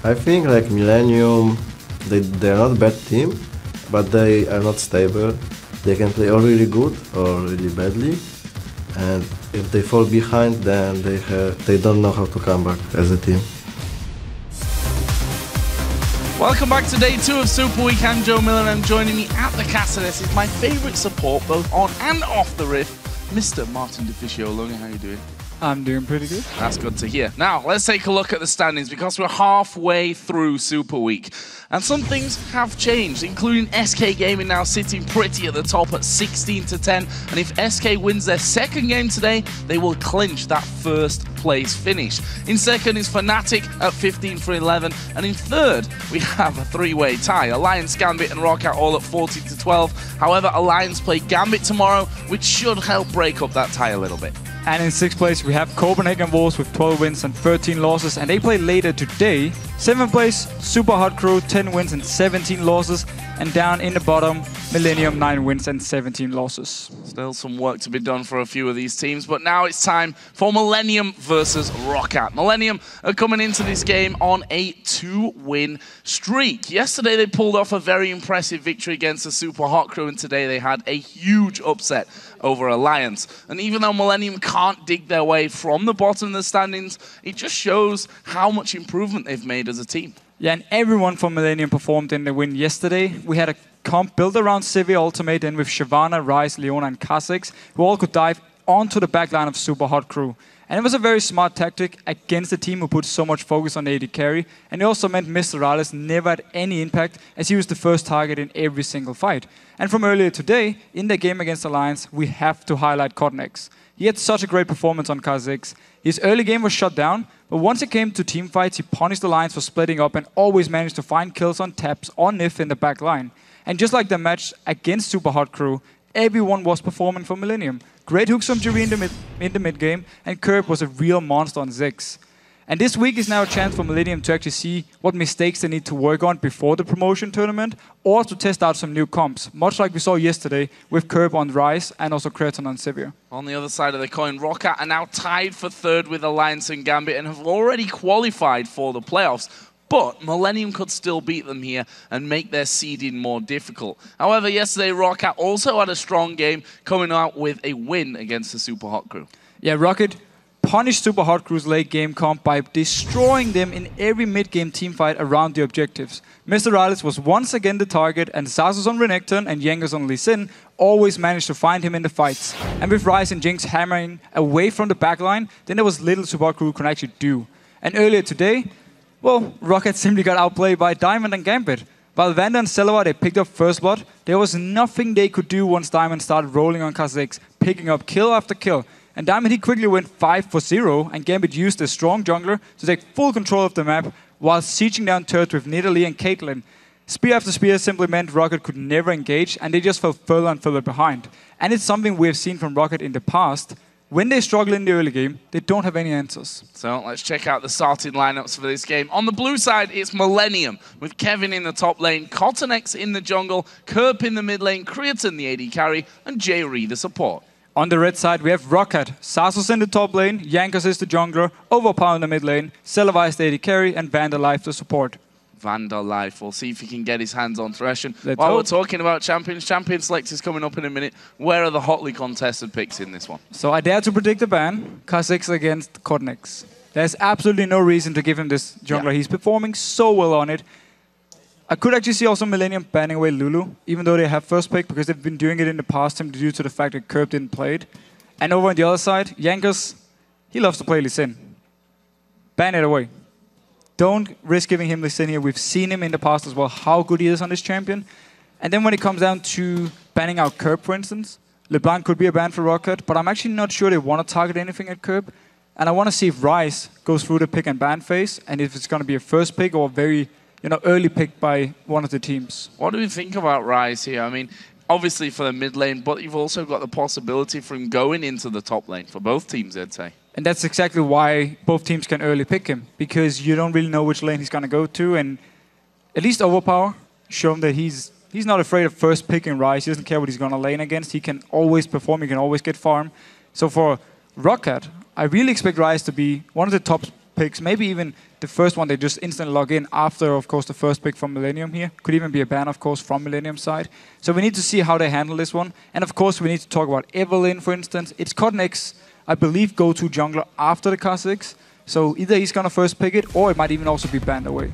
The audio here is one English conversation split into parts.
I think like Millennium, they're not a bad team, but they are not stable. They can play or really good or really badly, and if they fall behind, then they don't know how to come back as a team. Welcome back to day 2 of Super Week. I'm Joe Miller, and joining me at the KottenX is my favourite support, both on and off the rift, Mr. Marcin Deficio. Lunga, how are you doing? I'm doing pretty good. That's good to hear. Now, let's take a look at the standings because we're halfway through Super Week. And some things have changed, including SK Gaming now sitting pretty at the top at 16-10. And if SK wins their second game today, they will clinch that first place finish. In second is Fnatic at 15-11. And in third, we have a three-way tie. Alliance, Gambit and ROC all at 14-12. However, Alliance play Gambit tomorrow, which should help break up that tie a little bit. And in 6th place, we have Copenhagen Wolves with 12 wins and 13 losses, and they play later today. 7th place, Super Hot Crew, 10 wins and 17 losses. And down in the bottom, Millennium, 9 wins and 17 losses. Still some work to be done for a few of these teams, but now it's time for Millennium versus ROC. Millennium are coming into this game on a 2-win streak. Yesterday, they pulled off a very impressive victory against the Super Hot Crew, and today they had a huge upset over Alliance. And even though Millennium can't dig their way from the bottom of the standings, it just shows how much improvement they've made as a team. Yeah, and everyone from Millennium performed in the win yesterday. We had a comp built around Civi Ultimate and with Shyvana, Ryze, Leona and KottenX, who all could dive onto the backline of Super Hot Crew. And it was a very smart tactic against a team who put so much focus on AD carry. And it also meant Mr. Rales never had any impact, as he was the first target in every single fight. And from earlier today, in the game against Alliance, we have to highlight KottenX. He had such a great performance on KottenX. His early game was shut down, but once it came to team fights, he punished Alliance for splitting up and always managed to find kills on taps or Nif in the back line. And just like the match against Super Hot Crew, everyone was performing for Millennium. Great hooks from Jree in the mid game, and Kerp was a real monster on Xaxus. And this week is now a chance for Millennium to actually see what mistakes they need to work on before the promotion tournament, or to test out some new comps, much like we saw yesterday with Kerp on Ryze and also Creaton on Celaver. On the other side of the coin, ROC are now tied for third with Alliance and Gambit and have already qualified for the playoffs. But Millennium could still beat them here and make their seeding more difficult. However, yesterday ROC also had a strong game, coming out with a win against the Super Hot Crew. Yeah, Rocket punished Super Hot Crew's late game comp by destroying them in every mid-game teamfight around the objectives. Mr. Rales was once again the target, and Xaxus on Renekton and Jankos on Lucian always managed to find him in the fights. And with Ryze and Jinx hammering away from the backline, then there was little Super Hot Crew could actually do. And earlier today, well, Rocket simply got outplayed by Diamond and Gambit. While Vander and Celaver, they picked up first blood, there was nothing they could do once Diamond started rolling on KottenX, picking up kill after kill. And Diamond, he quickly went 5-for-0, and Gambit used a strong jungler to take full control of the map while sieging down turrets with Nidalee and Caitlyn. Spear after spear simply meant Rocket could never engage, and they just fell further and further behind. And it's something we have seen from Rocket in the past. When they struggle in the early game, they don't have any answers. So let's check out the starting lineups for this game. On the blue side, it's Millennium, with Kevin in the top lane, KottenX in the jungle, Kerp in the mid lane, Creaton the AD carry, and Jree the support. On the red side, we have Rocket, Xaxus in the top lane, Jankos is the jungler, Overpow in the mid lane, Celaver is the AD carry, and Vanderlife the support. Vanderlife, we'll see if he can get his hands on Thresh. While we're talking about champions, Champion Select is coming up in a minute. Where are the hotly contested picks in this one? So I dare to predict a ban, KottenX against KottenX. There's absolutely no reason to give him this jungler. Yeah. He's performing so well on it. I could actually see also Millennium banning away Lulu, even though they have first pick, because they've been doing it in the past due to the fact that Kerp didn't play it. And over on the other side, Jankos, he loves to play Lucian. Ban it away. Don't risk giving him Lucian here. We've seen him in the past as well, how good he is on this champion. And then when it comes down to banning out Kerp, for instance, LeBlanc could be a ban for Rocket, but I'm actually not sure they want to target anything at Kerp. And I want to see if Ryze goes through the pick and ban phase, and if it's going to be a first pick or a very early pick by one of the teams. What do you think about Ryze here? I mean, obviously for the mid lane, but you've also got the possibility for him going into the top lane for both teams, I'd say. And that's exactly why both teams can early pick him, because you don't really know which lane he's going to go to. And at least Overpow shown that he's not afraid of first picking Ryze. He doesn't care what he's going to lane against. He can always perform. He can always get farm. So for Rocket, I really expect Ryze to be one of the top picks, maybe even the first one they just instantly log in after, of course, the first pick from Millennium here. Could even be a ban, of course, from Millennium's side. So we need to see how they handle this one. And of course, we need to talk about Evelynn, for instance. It's KottenX, I believe, go-to jungler after the Kha'Zix. So either he's going to first pick it, or it might even also be banned away.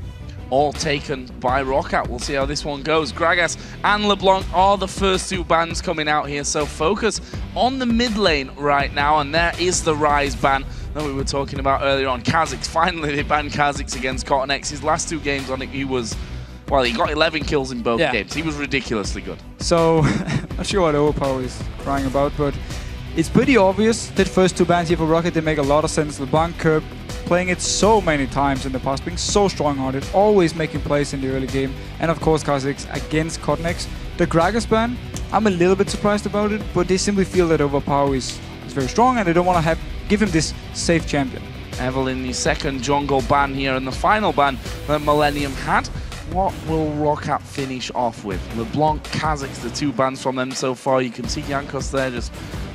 All taken by ROC. We'll see how this one goes. Gragas and LeBlanc are the first two bans coming out here, so focus on the mid lane right now, and there is the Rise ban that we were talking about earlier on. Kha'Zix, finally they banned Kha'Zix against KottenX. His last two games on it, he was, well, he got 11 kills in both games. He was ridiculously good. So, not sure what Overpow is crying about, but it's pretty obvious that first two bans here for Rocket, they make a lot of sense. LeBlanc, Kerp, playing it so many times in the past, being so strong-hearted, always making plays in the early game, and of course Kha'Zix against KottenX. The Gragas ban, I'm a little bit surprised about it, but they simply feel that Overpow is very strong and they don't want to give him this safe champion. Evelynn, the second jungle ban here, and the final ban that Millennium had. What will ROC finish off with? LeBlanc, Kha'Zix, the two bans from them so far. You can see Jankos there just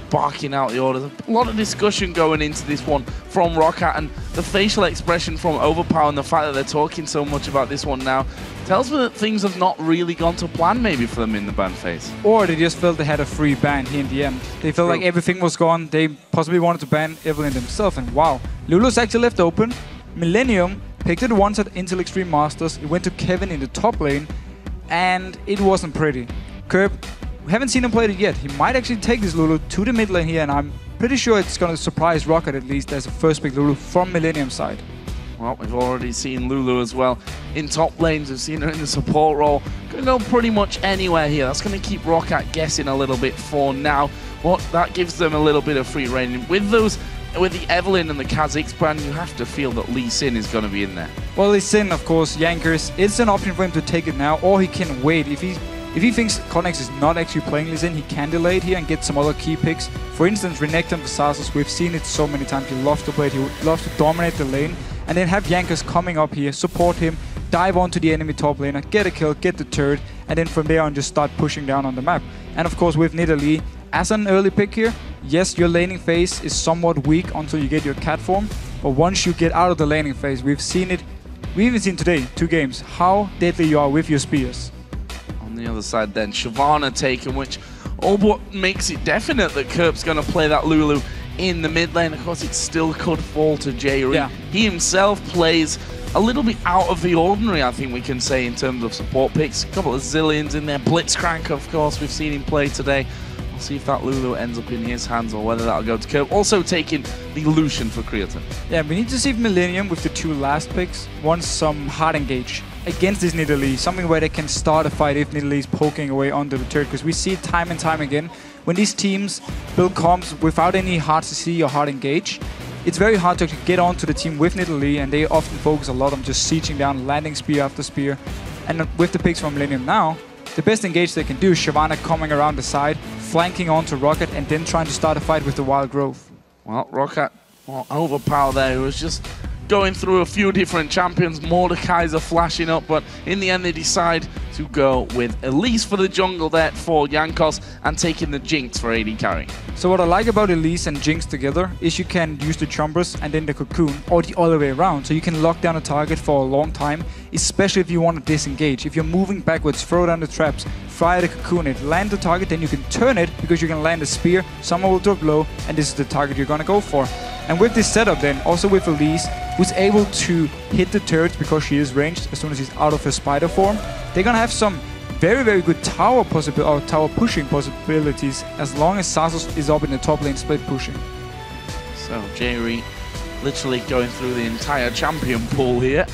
barking out the orders. A lot of discussion going into this one from ROC, and the facial expression from Overpow and the fact that they're talking so much about this one now tells me that things have not really gone to plan maybe for them in the ban phase. Or they just felt they had a free ban here in the end. They felt like everything was gone. They possibly wanted to ban Evelynn themselves, and wow. Lulu's actually left open. Millennium picked it once at Intel Extreme Masters. It went to Kevin in the top lane, and it wasn't pretty. Kerp, we haven't seen him play it yet. He might actually take this Lulu to the mid lane here, and I'm pretty sure it's going to surprise Rocket at least as a first pick Lulu from Millennium's side. Well, we've already seen Lulu as well in top lanes. We've seen her in the support role. Going to go pretty much anywhere here. That's going to keep ROC guessing a little bit for now. But that gives them a little bit of free reign. With the Evelynn and the Kha'Zix brand, you have to feel that Lee Sin is going to be in there. Well, Lee Sin, of course, Jankos, it's an option for him to take it now, or he can wait. If he thinks KottenX is not actually playing Lee Sin, he can delay it here and get some other key picks. For instance, Renekton for Xaxus, we've seen it so many times. He loves to play it, he loves to dominate the lane. And then have Jankos coming up here, support him, dive onto the enemy top laner, get a kill, get the turret, and then from there on just start pushing down on the map. And of course with Nidalee, as an early pick here, yes, your laning phase is somewhat weak until you get your cat form, but once you get out of the laning phase, we've seen it, we even seen today, 2 games, how deadly you are with your spears. On the other side then, Shyvana taken, which all but makes it definite that Kerp's going to play that Lulu in the mid lane. Of course, it still could fall to Jree. Yeah. He himself plays a little bit out of the ordinary, I think we can say, in terms of support picks. A couple of zillions in there. Blitzcrank, of course, we've seen him play today. We'll see if that Lulu ends up in his hands or whether that'll go to Kerp. Also taking the Lucian for Creaton. Yeah, we need to see if Millennium, with the 2 last picks, wants some hard engage against this Nidalee. Something where they can start a fight if Nidalee is poking away under the turret. Because we see it time and time again. When these teams build comps without any hard CC or hard engage, it's very hard to get onto the team with Nidalee, and they often focus a lot on just sieging down, landing spear after spear. And with the picks from Millennium now, the best engage they can do is Shyvana coming around the side, flanking onto Rocket, and then trying to start a fight with the Wild Growth. Well, Rocket, Overpow there, who was just going through a few different champions. Mordekaiser flashing up, but in the end they decide to go with Elise for the jungle there for Jankos and taking the Jinx for AD carry. So what I like about Elise and Jinx together is you can use the Chumbers and then the Cocoon, or the other way around, so you can lock down a target for a long time, especially if you want to disengage. If you're moving backwards, throw down the traps, fire the Cocoon it, land the target, then you can turn it because you can land a spear, someone will drop low, and this is the target you're gonna go for. And with this setup then, also with Elise, who's able to hit the turrets because she is ranged as soon as she's out of her spider form, they're gonna have some very, very good tower pushing possibilities as long as Xaxus is up in the top lane split pushing. So Jree literally going through the entire champion pool here.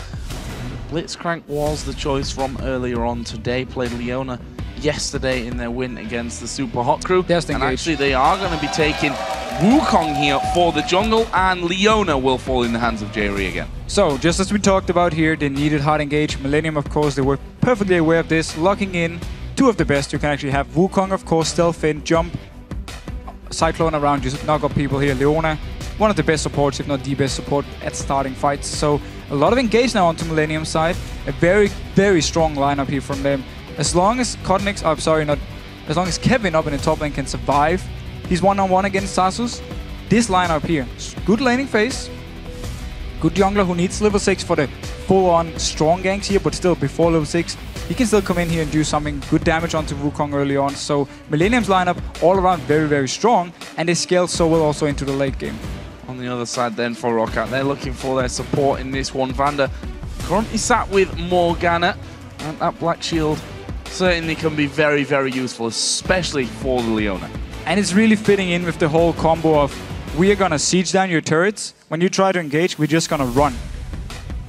Blitzcrank was the choice from earlier on today, played Leona yesterday in their win against the Super Hot Crew. And actually they are going to be taking Wukong here for the jungle, and Leona will fall in the hands of Jree again. So, just as we talked about here, they needed hard engage. Millennium, of course, they were perfectly aware of this, locking in 2 of the best you can actually have. Wukong, of course, stealth in, jump, cyclone around, just knock up people here. Leona, one of the best supports, if not the best support at starting fights. So, a lot of engage now onto Millennium's side. A very, very strong lineup here from them. As long as KottenX, as long as Kevin up in the top lane can survive, he's one-on-one against Xaxus. This lineup here, good laning phase, good jungler who needs level 6 for the full-on strong ganks here, but still before level 6, he can still come in here and do something good damage onto Wukong early on. So Millennium's lineup all around very, very strong, and they scale so well also into the late game. On the other side then for ROC, they're looking for their support in this one. Vander currently sat with Morgana, and that Black Shield certainly can be very, very useful, especially for the Leona. And it's really fitting in with the whole combo of, we are gonna siege down your turrets. When you try to engage, we're just gonna run.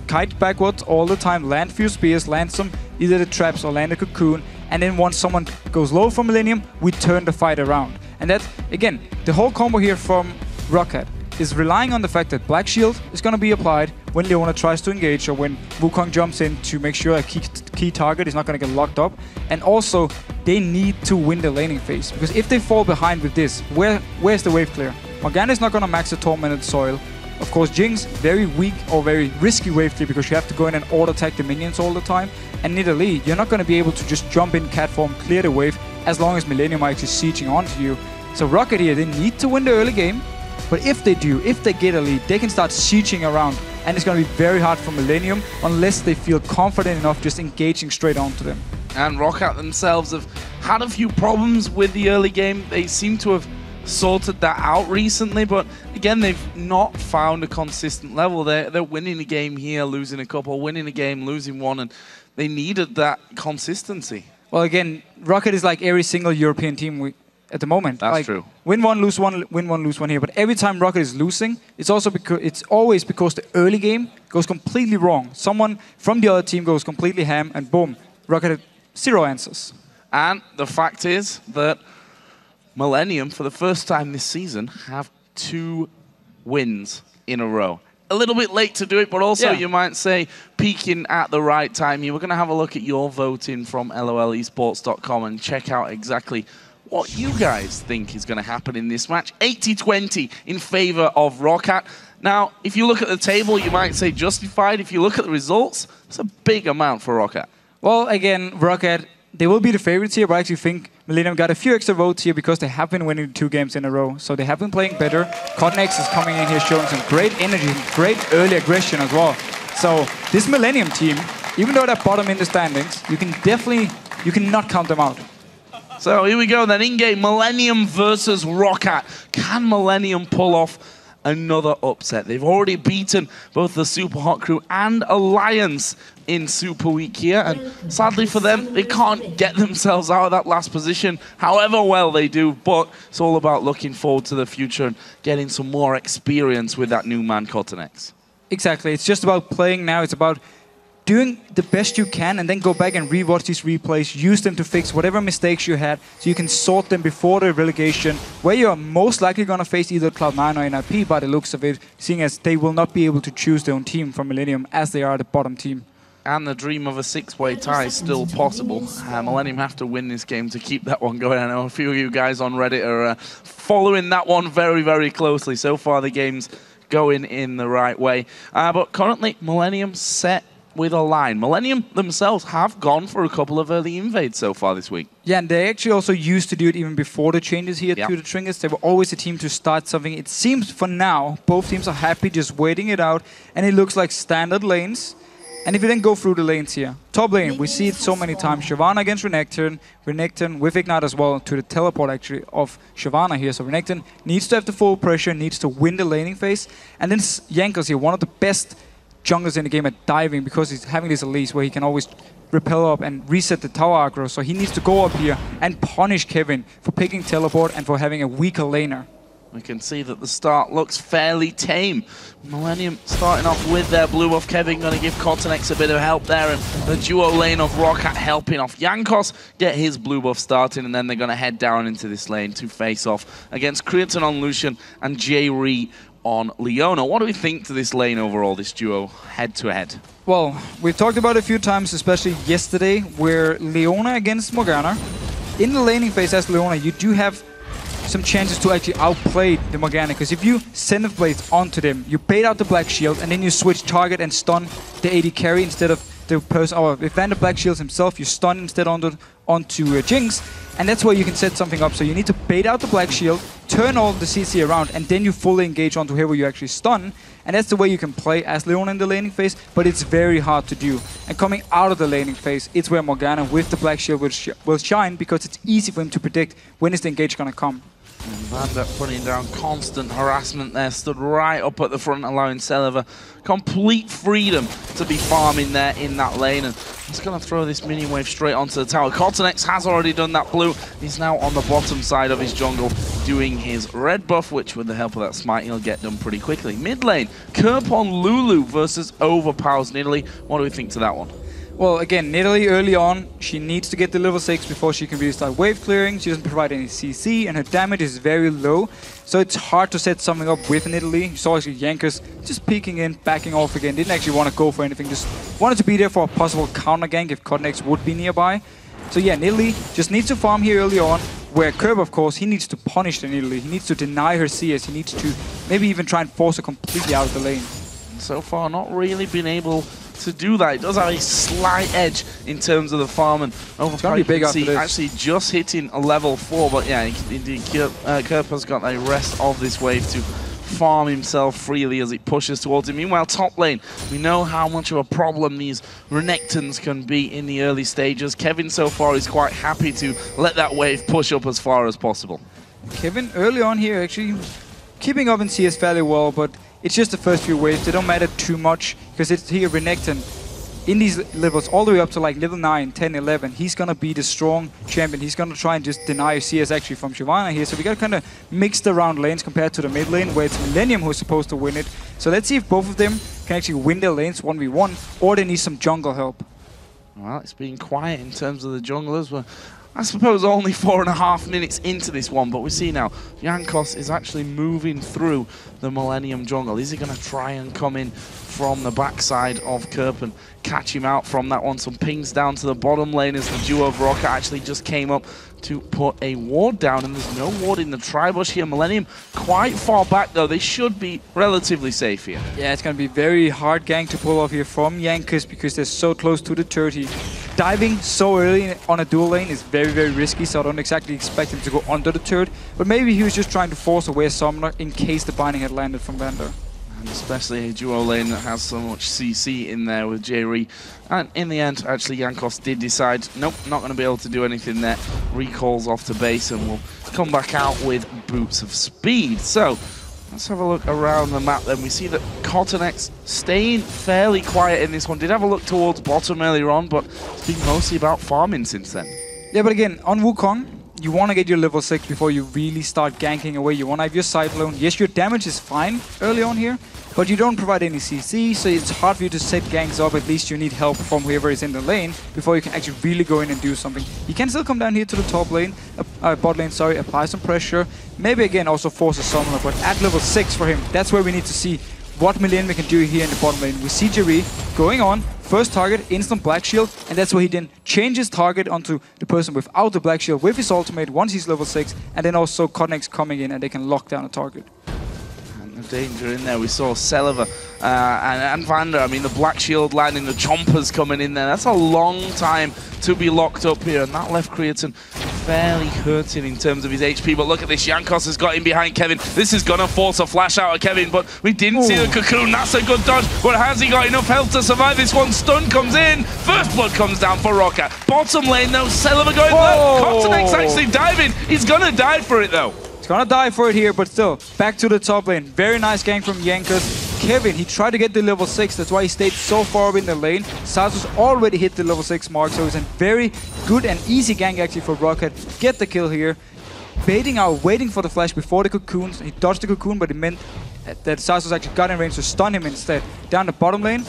Kite backwards all the time, land few spears, land some either the traps or land a cocoon, and then once someone goes low from Millennium, we turn the fight around. And that, again, the whole combo here from ROC is relying on the fact that Black Shield is going to be applied when Leona tries to engage or when Wukong jumps in to make sure a key target is not going to get locked up. And also, they need to win the laning phase, because if they fall behind with this, where's the wave clear? Morgana is not going to max the Tormented Soil. Of course, Jinx, very weak or very risky wave clear because you have to go in and auto-attack the minions all the time. And Nidalee, you're not going to be able to just jump in cat form, clear the wave, as long as Millennium are actually sieging onto you. So ROC here, they need to win the early game. But if they do, if they get a lead, they can start sieging around. And it's going to be very hard for Millennium unless they feel confident enough just engaging straight onto them. And ROC themselves have had a few problems with the early game. They seem to have sorted that out recently, but again, they've not found a consistent level. They're winning a game here, losing a couple, winning a game, losing one, and they needed that consistency. Well, again, ROC is like every single European team at the moment. That's like, true. Win one, lose one, win one, lose one here. But every time ROC is losing, it's also because always because the early game goes completely wrong. Someone from the other team goes completely ham, and boom, ROC had 0 answers. And the fact is that Millennium, for the first time this season, have 2 wins in a row. A little bit late to do it, but also you might say peaking at the right time here. We're going to have a look at your voting from lolesports.com and check out exactly what you guys think is going to happen in this match. 80-20 in favor of ROC. Now, if you look at the table, you might say justified. If you look at the results, it's a big amount for ROC. Well, again, ROC, they will be the favorites here, but I actually think Millennium got a few extra votes here because they have been winning 2 games in a row. So they have been playing better. KottenX is coming in here showing some great energy, great early aggression as well. So this Millennium team, even though they're bottom in the standings, you cannot count them out. So here we go then, in-game Millennium versus ROC. Can Millennium pull off another upset? They've already beaten both the Super Hot Crew and Alliance in Super Week here, and sadly for them, they can't get themselves out of that last position, however well they do, but it's all about looking forward to the future and getting some more experience with that new man, KottenX. Exactly, it's just about playing now, it's about doing the best you can and then go back and rewatch these replays, use them to fix whatever mistakes you had so you can sort them before the relegation, where you are most likely going to face either Cloud9 or NIP by the looks of it, seeing as they will not be able to choose their own team from Millennium as they are the bottom team. And the dream of a 6-way tie is still possible. Millennium have to win this game to keep that one going. I know a few of you guys on Reddit are following that one very, very closely. So far the game's going in the right way. But currently, Millennium set with a line. Millennium themselves have gone for a couple of early invades so far this week. Yeah, and they actually also used to do it even before the changes here to the trinkets. They were always a team to start something. It seems for now, both teams are happy just waiting it out, and it looks like standard lanes. And if you then go through the lanes here, top lane, we see it so many times. Shyvana against Renekton with Ignite as well to the teleport actually of Shyvana here. So Renekton needs to have the full pressure, needs to win the laning phase. And then Jankos here, one of the best junglers in the game at diving because he's having this Elise where he can always repel up and reset the tower aggro. So he needs to go up here and punish Kevin for picking teleport and for having a weaker laner. We can see that the start looks fairly tame. Millennium starting off with their blue buff. Kevin going to give KottenX a bit of help there, and the duo lane of ROC helping off Jankos get his blue buff starting, and then they're going to head down into this lane to face off against Creaton on Lucian and Jree on Leona. What do we think to this lane overall, this duo head-to-head? Well, we've talked about it a few times, especially yesterday, where Leona against Morgana. In the laning phase as Leona, you do have some chances to actually outplay the Morgana, because if you send the blades onto them, you bait out the Black Shield, and then you switch target and stun the AD carry instead of the person, or if Vander Black shields himself, you stun instead onto Jinx, and that's where you can set something up. So you need to bait out the Black Shield, turn all the CC around, and then you fully engage onto whoever you actually stun. And that's the way you can play as Leona in the laning phase, but it's very hard to do. And coming out of the laning phase, it's where Morgana with the Black Shield will shine, because it's easy for him to predict when is the engage gonna come. And Vander putting down constant harassment there, stood right up at the front, allowing Celaver complete freedom to be farming there in that lane. And he's going to throw this minion wave straight onto the tower. KottenX has already done that blue. He's now on the bottom side of his jungle doing his red buff, which with the help of that smite he'll get done pretty quickly. Mid lane, Kerp on Lulu versus Overpow's Nidalee. What do we think to that one? Well, again, Nidalee early on, she needs to get the level 6 before she can really start wave clearing. She doesn't provide any CC, and her damage is very low. So it's hard to set something up with Nidalee. You saw actually Jankos just peeking in, backing off again. Didn't actually want to go for anything, just wanted to be there for a possible counter gank if KottenX would be nearby. So yeah, Nidalee just needs to farm here early on, where Kerp, of course, he needs to punish the Nidalee. He needs to deny her CS. He needs to maybe even try and force her completely out of the lane. So far, not really been able to do that. It does have a slight edge in terms of the farm, and Overpow, you can see actually just hitting a level 4, but yeah, indeed, Kerp has got the rest of this wave to farm himself freely as it pushes towards him. Meanwhile, top lane, we know how much of a problem these Renektons can be in the early stages. Kevin so far is quite happy to let that wave push up as far as possible. Kevin early on here actually keeping up in CS fairly well, but it's just the first few waves. They don't matter too much, because it's here Renekton in these levels all the way up to like level 9, 10, 11. He's gonna be the strong champion. He's gonna try and just deny CS actually from Shyvana here. So we got kind of mixed around lanes compared to the mid lane, where it's Millennium who's supposed to win it. So let's see if both of them can actually win their lanes 1v1, or they need some jungle help. Well, it's been quiet in terms of the junglers. We're, I suppose, only 4.5 minutes into this one, but we see now Jankos is actually moving through the Millennium jungle. Is he going to try and come in from the backside of Kerp and catch him out from that one? Some pings down to the bottom lane as the duo of ROC actually just came up to put a ward down, and there's no ward in the Tribush here. Millennium quite far back though. They should be relatively safe here. Yeah, it's going to be very hard gank to pull off here from Jankos, because they're so close to the 30. Diving so early on a dual lane is very, very risky, so I don't exactly expect him to go under the turret. But maybe he was just trying to force away a summoner in case the binding had landed from Vander. And especially a duo lane that has so much CC in there with Jree. And in the end, actually, Jankos did decide, nope, not going to be able to do anything there. Recalls off to base and will come back out with Boots of Speed. So let's have a look around the map then. We see that KottenX staying fairly quiet in this one. Did have a look towards bottom earlier on, but it's been mostly about farming since then. Yeah, but again, on Wukong, you want to get your level 6 before you really start ganking away. You want to have your Cyclone. Yes, your damage is fine early on here, but you don't provide any CC, so it's hard for you to set ganks up. At least you need help from whoever is in the lane before you can actually really go in and do something. You can still come down here to the top lane, bot lane, sorry, apply some pressure. Maybe again also force a summoner, but at level 6 for him, that's where we need to see what Millennium can do here in the bottom lane. We see Jree going on, first target, instant Black Shield, and that's where he then changes target onto the person without the Black Shield with his ultimate once he's level 6, and then also KottenX coming in and they can lock down a target. And the danger in there, we saw Celaver and Vander. I mean, the Black Shield landing, the Chompers coming in there. That's a long time to be locked up here, and that left Creaton fairly hurting in terms of his HP. But look at this, Jankos has got in behind Kevin. This is going to force a flash out of Kevin, but we didn't see the cocoon. That's a good dodge, but has he got enough health to survive this one? Stun comes in. First blood comes down for ROC. Bottom lane though, Celaver going left. KottenX actually diving. He's going to die for it though. He's going to die for it here, but still, back to the top lane. Very nice gank from Jankos. Kevin, he tried to get the level 6, that's why he stayed so far up in the lane. Xaxus already hit the level 6 mark, so it's a very good and easy gank actually for ROC. Get the kill here. Baiting out, waiting for the flash before the cocoon. He dodged the cocoon, but it meant that Xaxus actually got in range to stun him instead. Down the bottom lane.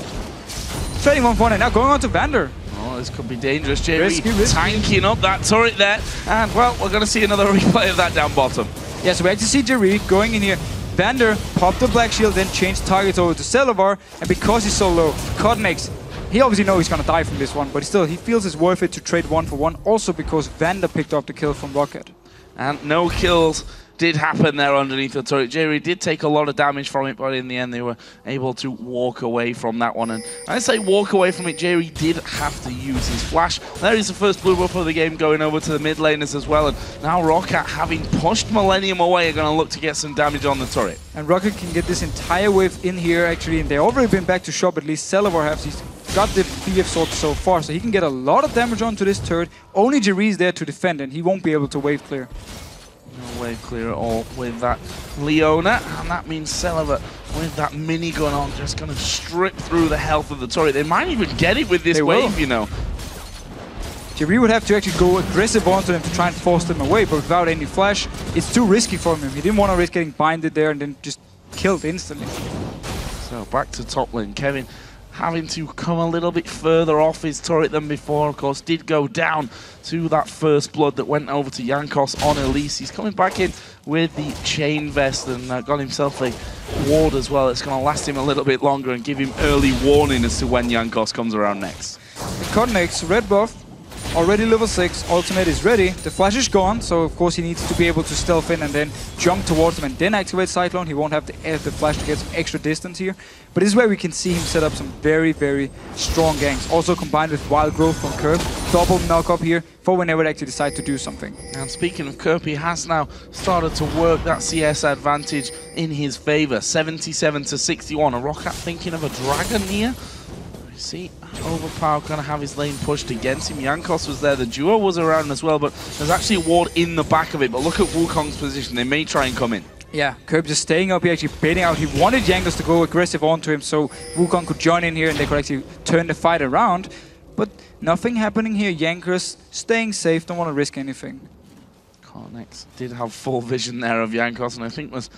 Trading 1-1 and now going on to Vander. Oh, this could be dangerous. Jree tanking up that turret there. And, well, we're going to see another replay of that down bottom. Yeah, so we actually see Jree going in here. Vander popped the Black Shield, then changed targets over to Celaver, and because he's so low, KottenX, he obviously knows he's gonna die from this one, but still, he feels it's worth it to trade 1-for-1, also because Vander picked up the kill from ROC. And no kills did happen there underneath the turret. Jree did take a lot of damage from it, but in the end they were able to walk away from that one. And I say walk away from it, Jree did have to use his flash. There is the first blue buff of the game going over to the mid laners as well. And now ROC, having pushed Millennium away, are going to look to get some damage on the turret. And ROC can get this entire wave in here actually, and they've already been back to shop. At least Celaver has. He's got the BF sword so far, so he can get a lot of damage onto this turret. Only Jree is there to defend, and he won't be able to wave clear. No wave clear at all with that Leona, and that means Celaver with that minigun on just going to strip through the health of the turret. They might even get it with this wave, you know. Jree would have to actually go aggressive onto them to try and force them away, but without any flash, it's too risky for him. He didn't want to risk getting binded there and then just killed instantly. So back to top lane. Kevin having to come a little bit further off his turret than before, of course, did go down to that first blood that went over to Jankos on Elise. He's coming back in with the chain vest and got himself a ward as well. It's going to last him a little bit longer and give him early warning as to when Jankos comes around next. KottenX, red buff, already level 6, ultimate is ready, the flash is gone, so of course he needs to be able to stealth in and then jump towards them and then activate Cyclone. He won't have the flash to get some extra distance here, but this is where we can see him set up some very, very strong ganks. Also combined with Wild Growth from Kerp, double knock up here for whenever they actually decide to do something. And speaking of Kerp, he has now started to work that CS advantage in his favor, 77 to 61. A ROC thinking of a dragon here. See, Overpow going to have his lane pushed against him. Jankos was there, the duo was around as well, but there's actually a ward in the back of it. But look at Wukong's position, they may try and come in. Yeah, Kerp just staying up here, actually baiting out. He wanted Jankos to go aggressive onto him so Wukong could join in here and they could actually turn the fight around. But nothing happening here. Jankos staying safe, don't want to risk anything. KottenX did have full vision there of Jankos, and I think was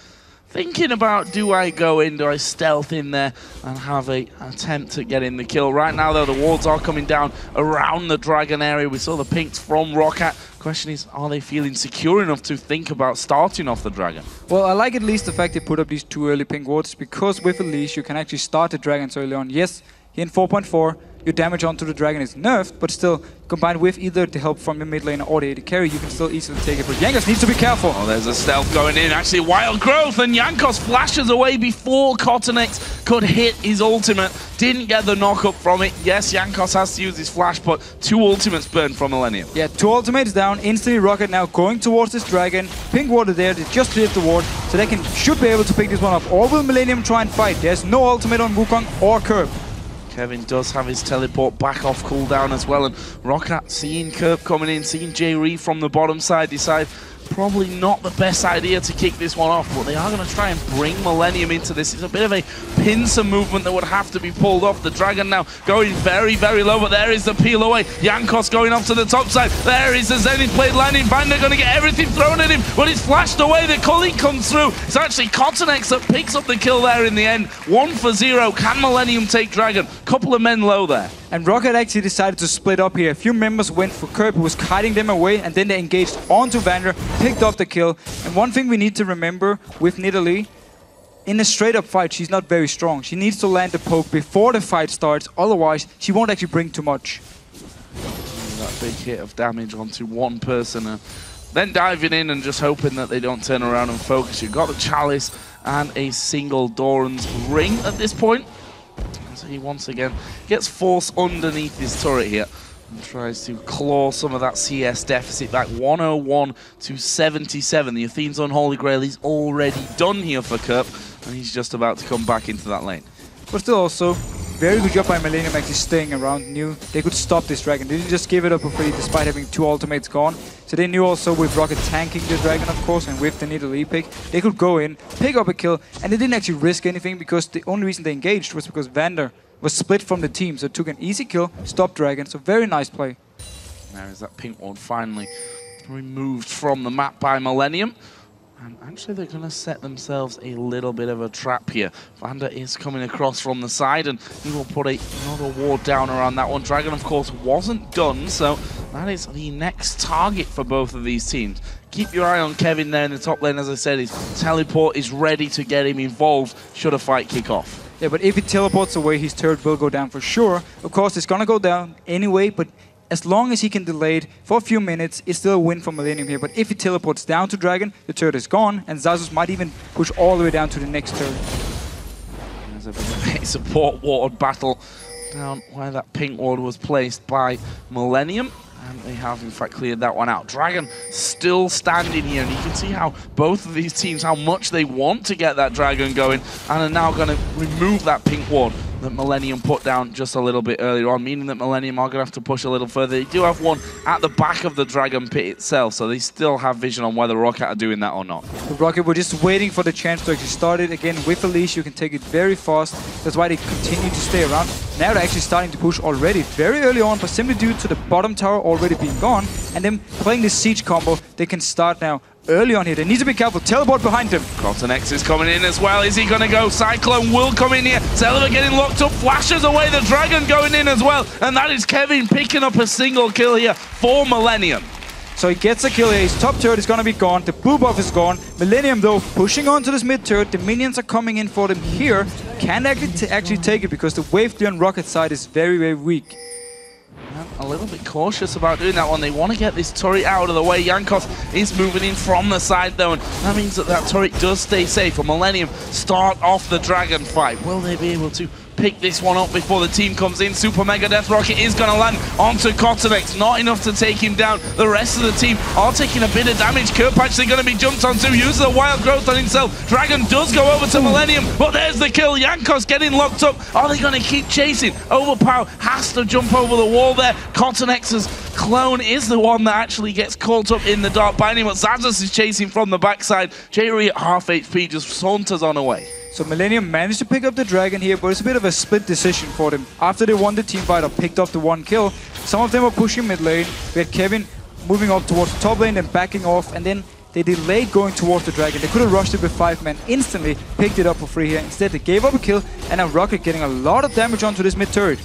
thinking about, do I go in, do I stealth in there and have an attempt at getting the kill. Right now, though, the wards are coming down around the dragon area. We saw the pinks from ROC. Question is, are they feeling secure enough to think about starting off the dragon? Well, I like at least the fact they put up these 2 early pink wards, because with Elise, you can actually start the dragons early on. Yes, here in 4.4, your damage onto the dragon is nerfed, but still, combined with either the help from the mid lane or the AD carry, you can still easily take it. But Jankos needs to be careful. Oh, there's a stealth going in. Actually, Wild Growth, and Jankos flashes away before KottenX could hit his ultimate. Didn't get the knock-up from it. Yes, Jankos has to use his flash, but 2 ultimates burned from Millennium. Yeah, 2 ultimates down. Instantly Rocket now going towards this dragon. Pink ward there, they just cleared the ward, so they should be able to pick this one up. Or will Millennium try and fight? There's no ultimate on Wukong or Kerp. Kevin does have his teleport back off cooldown as well, and ROC seeing Kerp coming in, seeing Jree from the bottom side, decide probably not the best idea to kick this one off, but they are going to try and bring Millennium into this. It's a bit of a pincer movement that would have to be pulled off. The dragon now going very, very low, but there is the peel away. Jankos going off to the top side. There is the Zenith Blade landing. Vander going to get everything thrown at him, but it's flashed away. The culling comes through. It's actually KottenX that picks up the kill there in the end. 1 for 0. Can Millennium take dragon? Couple of men low there. And Rocket actually decided to split up here. A few members went for Kerp, who was kiting them away, and then they engaged onto Vander, picked up the kill. And one thing we need to remember with Nidalee, in a straight-up fight, she's not very strong. She needs to land the poke before the fight starts, otherwise she won't actually bring too much. That big hit of damage onto one person, then diving in and just hoping that they don't turn around and focus. You've got the Chalice and a single Doran's Ring at this point. So he once again gets forced underneath his turret here and tries to claw some of that CS deficit back. 101 to 77. The Athene's Unholy Grail is already done here for Kerp, and he's just about to come back into that lane. But still also, very good job by Millennium actually staying around. Knew they could stop this dragon. They didn't just give it up for free despite having 2 ultimates gone. So they knew also with Rocket tanking the dragon, of course, and with the Nidalee pick, they could go in, pick up a kill, and they didn't actually risk anything because the only reason they engaged was because Vander was split from the team. So it took an easy kill, stopped dragon. So very nice play. There is that pink one finally removed from the map by Millennium. And actually, they're going to set themselves a little bit of a trap here. Vander is coming across from the side, and he will put another ward down around that one. Dragon, of course, wasn't done, so that is the next target for both of these teams. Keep your eye on Kevin there in the top lane. As I said, his teleport is ready to get him involved should a fight kick off. Yeah, but if he teleports away, his turret will go down for sure. Of course, it's going to go down anyway, but as long as he can delay it for a few minutes, it's still a win for Millennium here. But if he teleports down to Dragon, the turret is gone, and Xaxus might even push all the way down to the next turret. There's a bit of a support ward battle down where that pink ward was placed by Millennium. And they have, in fact, cleared that one out. Dragon still standing here, and you can see how both of these teams, how much they want to get that Dragon going, and are now going to remove that pink ward that Millennium put down just a little bit earlier on, meaning that Millennium are going to have to push a little further. They do have one at the back of the Dragon pit itself, so they still have vision on whether Rocket are doing that or not. The Rocket were just waiting for the chance to actually start it. Again, with Elise, you can take it very fast. That's why they continue to stay around. Now they're actually starting to push already very early on, but simply due to the bottom tower already being gone, and them playing this siege combo, they can start now early on here. They need to be careful. Teleport behind him. KottenX is coming in as well. Is he going to go? Cyclone will come in here. Celaver getting locked up. Flashes away the Dragon going in as well. And that is Kevin picking up a single kill here for Millennium. So he gets a kill here. His top turret is going to be gone. The blue buff is gone. Millennium, though, pushing on to this mid turret. The minions are coming in for them here. Can't actually take it because the wave 3 on Rocket side is very, very weak. A little bit cautious about doing that one. They want to get this turret out of the way. Jankos is moving in from the side though, and that means that that turret does stay safe. For Millennium start off the Dragon fight. Will they be able to pick this one up before the team comes in? Super Mega Death Rocket is going to land onto KottenX. Not enough to take him down. The rest of the team are taking a bit of damage. Kerp actually going to be jumped onto. Uses a wild growth on himself. Dragon does go over to Millennium, but there's the kill. Jankos getting locked up. Are they going to keep chasing? Overpow has to jump over the wall there. KottenX's clone is the one that actually gets caught up in the dark binding, but Xaxus is chasing from the backside. Jree at half HP just saunters on away. So Millennium managed to pick up the Dragon here, but it's a bit of a split decision for them. After they won the team fight or picked up the one kill, some of them were pushing mid lane. We had Kevin moving up towards the top lane and backing off, and then they delayed going towards the Dragon. They could have rushed it with 5 men, instantly picked it up for free here. Instead, they gave up a kill, and now Rocket getting a lot of damage onto this mid turret.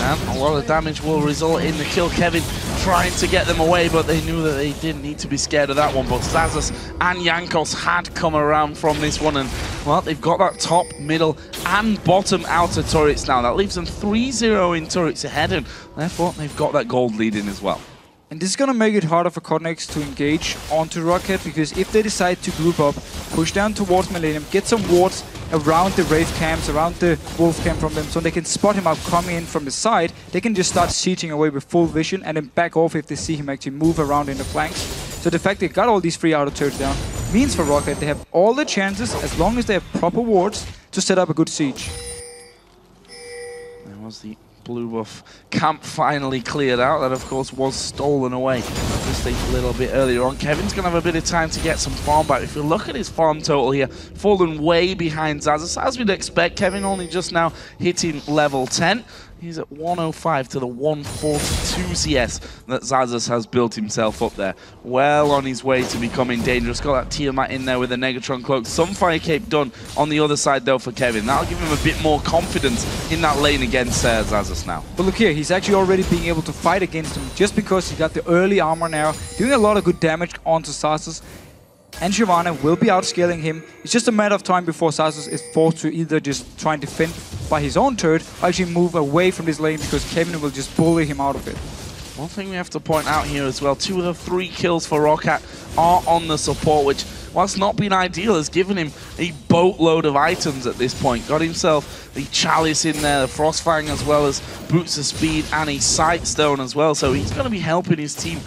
And a lot of damage will result in the kill. Kevin trying to get them away, but they knew that they didn't need to be scared of that one. But Xaxus and Jankos had come around from this one, and well, they've got that top, middle, and bottom outer turrets now. That leaves them 3-0 in turrets ahead, and therefore they've got that gold lead in as well. And this is going to make it harder for KottenX to engage onto Rocket, because if they decide to group up, push down towards Millennium, get some wards around the Wraith camps, around the Wolf camp from them, so they can spot him out coming in from the side, they can just start sieging away with full vision and then back off if they see him actually move around in the flanks. So the fact they got all these 3 outer turrets down means for Rocket they have all the chances, as long as they have proper wards, to set up a good siege. There was the blue buff camp finally cleared out. That, of course, was stolen away just a little bit earlier on. Kevin's going to have a bit of time to get some farm back. If you look at his farm total here, fallen way behind Xaxus. As we'd expect, Kevin only just now hitting level 10. He's at 105 to the 142 CS that Xaxus has built himself up there. Well on his way to becoming dangerous. Got that Tiamat in there with a Negatron Cloak. Some Fire Cape done on the other side though for Kevin. That'll give him a bit more confidence in that lane against Xaxus now. But look here, he's actually already being able to fight against him just because he got the early armor now, doing a lot of good damage onto Xaxus. And Shyvana will be outscaling him. It's just a matter of time before Xaxus is forced to either just try and defend by his own turret or actually move away from this lane, because Kevin will just bully him out of it. One thing we have to point out here as well, 2 of the 3 kills for Rocket are on the support, which, whilst not being ideal, has given him a boatload of items at this point. Got himself the Chalice in there, the Frostfang, as well as Boots of Speed and a Sightstone as well. So he's going to be helping his team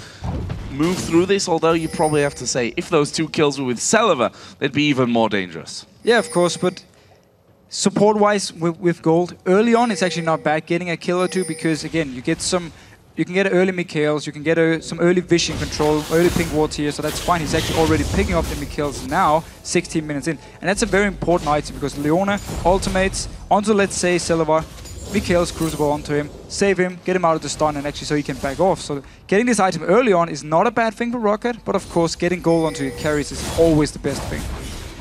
move through this, although you probably have to say, if those 2 kills were with Celaver, they'd be even more dangerous. Yeah, of course, but support-wise with gold, early on it's actually not bad getting a kill or 2, because again, you can get early Mikhails, you can get some early vision control, early pink wards here, so that's fine. He's actually already picking up the Mikhails now, 16 minutes in. And that's a very important item, because Leona ultimates onto, let's say, Celaver, Mikhail's Crucible onto him, save him, get him out of the stun, and actually so he can back off. So getting this item early on is not a bad thing for Rocket, but of course getting gold onto your carries is always the best thing.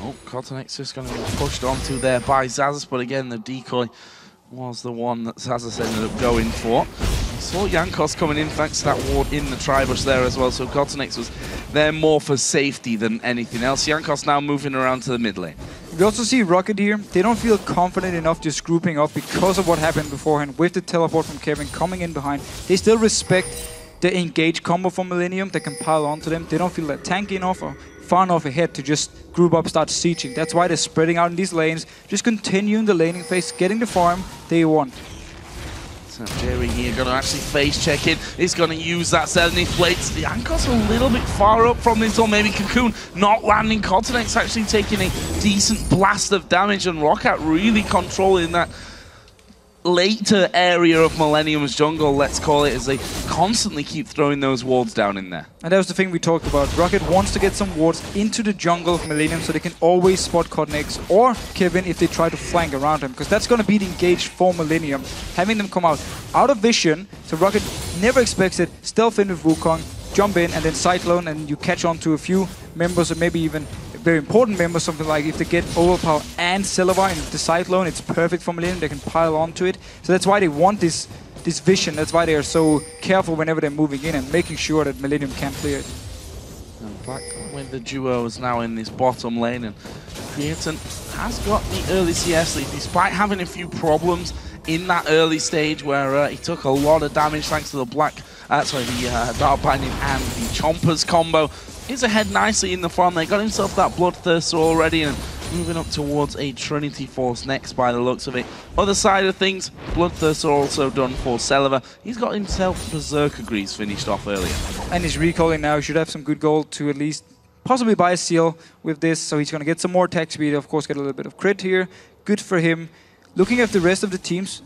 Oh, KottenX is going to be pushed onto there by Xaxus, but again the decoy was the one that Xaxus ended up going for. Saw Jankos coming in thanks to that ward in the tri-bush there as well, so KottenX was there more for safety than anything else. Jankos now moving around to the mid lane. We also see Rocket here. They don't feel confident enough just grouping up because of what happened beforehand with the teleport from Kevin coming in behind. They still respect the engage combo from Millennium that can pile onto them. They don't feel that tanky enough or far enough ahead to just group up, start sieging. That's why they're spreading out in these lanes, just continuing the laning phase, getting the farm they want. So Jree here going to actually face check in. He's going to use that Zenith Blades. The Jankos a little bit far up from this, or maybe Cocoon not landing. KottenX actually taking a decent blast of damage, and Rocket really controlling that later area of Millennium's jungle, let's call it, as they constantly keep throwing those wards down in there. And that was the thing we talked about. Rocket wants to get some wards into the jungle of Millennium so they can always spot KottenX or Kevin if they try to flank around him, because that's going to be the engage for Millennium. Having them come out of vision, so Rocket never expects it, stealth in with Wukong, jump in, and then Cyclone, and you catch on to a few members, or maybe even very important members, something like if they get Overpow and Celaver in the Cyclone, it's perfect for Millennium, they can pile onto it. So that's why they want this vision, that's why they are so careful whenever they're moving in and making sure that Millennium can't clear it. And back with the duos now in this bottom lane, and Creaton has got the early CS lead, despite having a few problems in that early stage where he took a lot of damage thanks to the the Dark Binding and the Chompers combo. He's ahead nicely in the farm. They got himself that Bloodthirster already, and moving up towards a Trinity Force next by the looks of it. Other side of things, Bloodthirster also done for Celaver. He's got himself Berserker Grease finished off earlier. And he's recalling now. He should have some good gold to at least possibly buy a seal with this, so he's going to get some more attack speed, of course get a little bit of crit here. Good for him. Looking at the rest of the teams,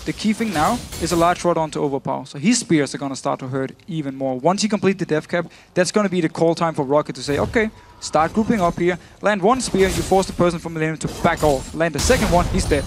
the key thing now is a large rod onto Overpow. So his spears are going to start to hurt even more. Once he completes the death cap, that's going to be the call time for Rocket to say, okay, start grouping up here. Land one spear, you force the person from the lane to back off. Land the second one, he's dead.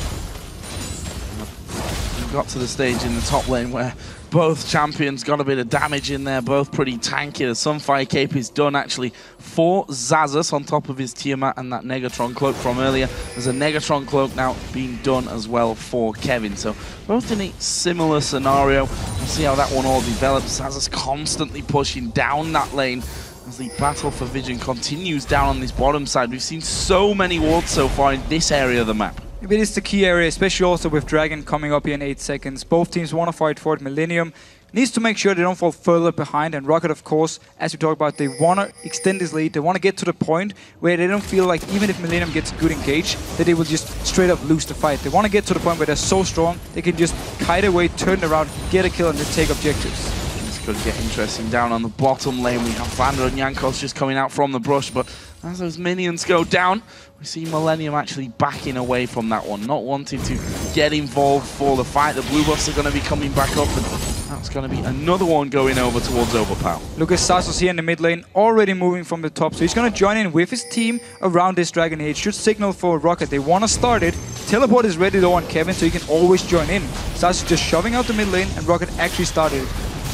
We got to the stage in the top lane where both champions got a bit of damage in there, both pretty tanky. The Sunfire Cape is done actually for Xaxus on top of his Tiamat and that Negatron Cloak from earlier. There's a Negatron Cloak now being done as well for Kevin. So both in a similar scenario. We'll see how that one all develops. Xaxus constantly pushing down that lane as the battle for vision continues down on this bottom side. We've seen so many wards so far in this area of the map. It is the key area, especially also with Dragon coming up here in 8 seconds. Both teams want to fight for it. Millennium needs to make sure they don't fall further behind, and Rocket, of course, as we talked about, they want to extend this lead. They want to get to the point where they don't feel like, even if Millennium gets a good engage, that they will just straight up lose the fight. They want to get to the point where they're so strong, they can just kite away, turn around, get a kill, and then take objectives. It's going to get interesting down on the bottom lane. We have Vander and Jankos just coming out from the brush, but as those minions go down, we see Millennium actually backing away from that one, not wanting to get involved for the fight. The blue buffs are going to be coming back up, and that's going to be another one going over towards Overpow. Look at Xaxus here in the mid lane, already moving from the top, so he's going to join in with his team around this Dragon Age. Should signal for Rocket, they want to start it. Teleport is ready though on Kevin, so he can always join in. Xaxus just shoving out the mid lane, and Rocket actually started it.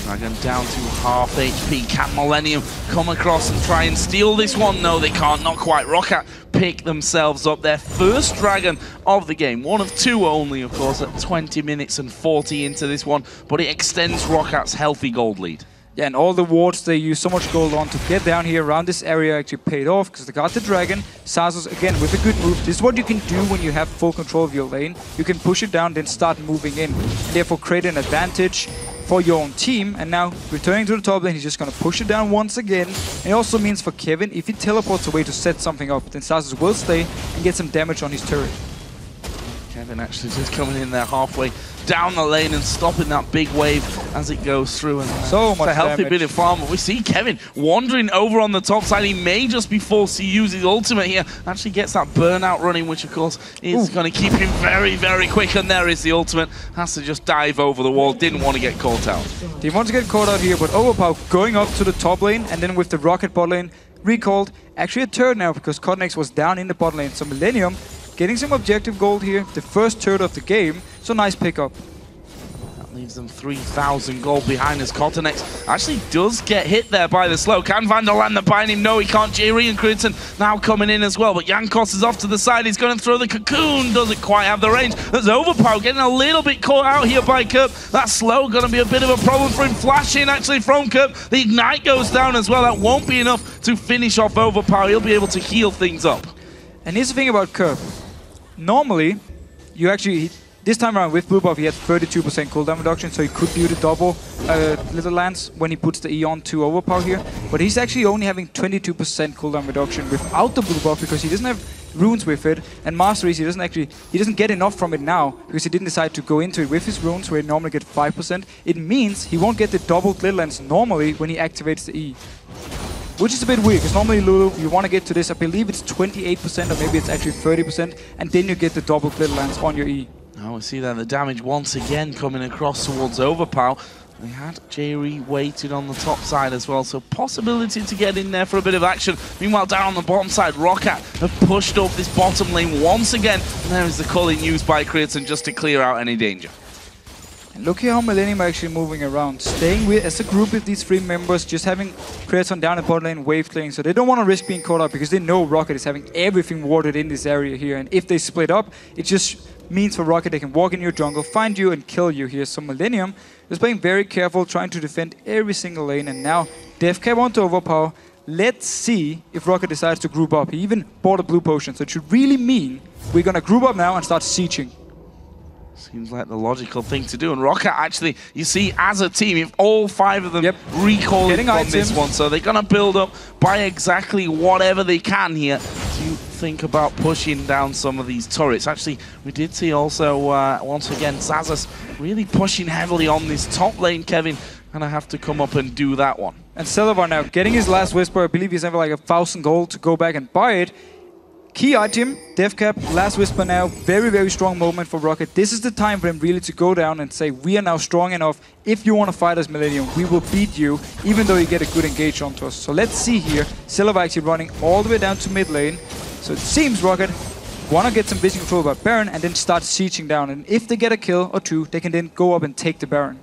Dragon down to half HP. Can Millennium come across and try and steal this one? No, they can't. Not quite. Rocket pick themselves up. Their first Dragon of the game. One of two only, of course, at 20 minutes and 40 into this one. But it extends Rocket's healthy gold lead. Yeah, and all the wards they use so much gold on to get down here around this area actually paid off, because they got the Dragon. Xaxus, again, with a good move. This is what you can do when you have full control of your lane. You can push it down, then start moving in, and therefore create an advantage for your own team. And now, returning to the top lane, he's just going to push it down once again. And it also means for Kevin, if he teleports away to set something up, then Xaxus will stay and get some damage on his turret. Kevin actually just coming in there halfway down the lane and stopping that big wave as it goes through. And so much a healthy damage. bit of farm. But we see Kevin wandering over on the top side. He may just be forced to use his ultimate here. Actually gets that burnout running, which of course is going to keep him very, very quick. And there is the ultimate. Has to just dive over the wall. Didn't want to get caught out. Didn't want to get caught out here, but Overpow going up to the top lane, and then with the Rocket bot lane recalled. Actually a turret now, because KottenX was down in the bot lane. So Millennium getting some objective gold here. The first turret of the game. So nice pickup. leaves them 3,000 gold behind as KottenX actually does get hit there by the slow. Can Vandal land the bind him? No, he can't. Jree and Creaton now coming in as well, but Jankos is off to the side. He's going to throw the cocoon. Doesn't quite have the range. There's Overpow getting a little bit caught out here by Kerp. That slow going to be a bit of a problem for him. Flashing actually from Kerp. The ignite goes down as well. That won't be enough to finish off Overpow. He'll be able to heal things up. And here's the thing about Kerp. Normally, you actually... This time around with blue buff, he had 32% cooldown reduction, so he could do the double little lance when he puts the E on to Overpow here. But he's actually only having 22% cooldown reduction without the blue buff because he doesn't have runes with it. And Masteries, he doesn't get enough from it now because he didn't decide to go into it with his runes where he normally get 5%. It means he won't get the doubled little lance normally when he activates the E. Which is a bit weird, because normally Lulu, you want to get to this, I believe it's 28% or maybe it's actually 30%, and then you get the doubled little lance on your E. Now we see that the damage once again coming across towards Overpow. We had Jree waited on the top side as well, so possibility to get in there for a bit of action. Meanwhile, down on the bottom side, ROC have pushed up this bottom lane once again. And there is the culling used by Creaton just to clear out any danger. And look here how Millennium are actually moving around. Staying with as a group with these three members, just having Creaton down at bot lane, wave clearing, so they don't want to risk being caught up because they know Rocket is having everything warded in this area here. And if they split up, it just means for Rocket they can walk in your jungle, find you and kill you here. So Millennium is playing very careful, trying to defend every single lane. And now Deathcap onto Overpow. Let's see if Rocket decides to group up. He even bought a blue potion, so it should really mean we're going to group up now and start sieging. Seems like the logical thing to do. And Rocket actually, you see, as a team, if all five of them recalling from this one, so they're going to build up, buy exactly whatever they can here to think about pushing down some of these turrets. Actually, we did see also, once again, Xaxus really pushing heavily on this top lane, Kevin. And I have to come up and do that one. And Celaver now getting his last Whisper. I believe he's having like 1,000 gold to go back and buy it. Key item, Deathcap, last Whisper now, very, very strong moment for Rocket. This is the time for them really to go down and say, we are now strong enough. If you want to fight us, Millennium, we will beat you, even though you get a good engage onto us. So let's see here, Celaver actually running all the way down to mid lane. So it seems Rocket want to get some vision control about Baron and then start sieging down. And if they get a kill or two, they can then go up and take the Baron.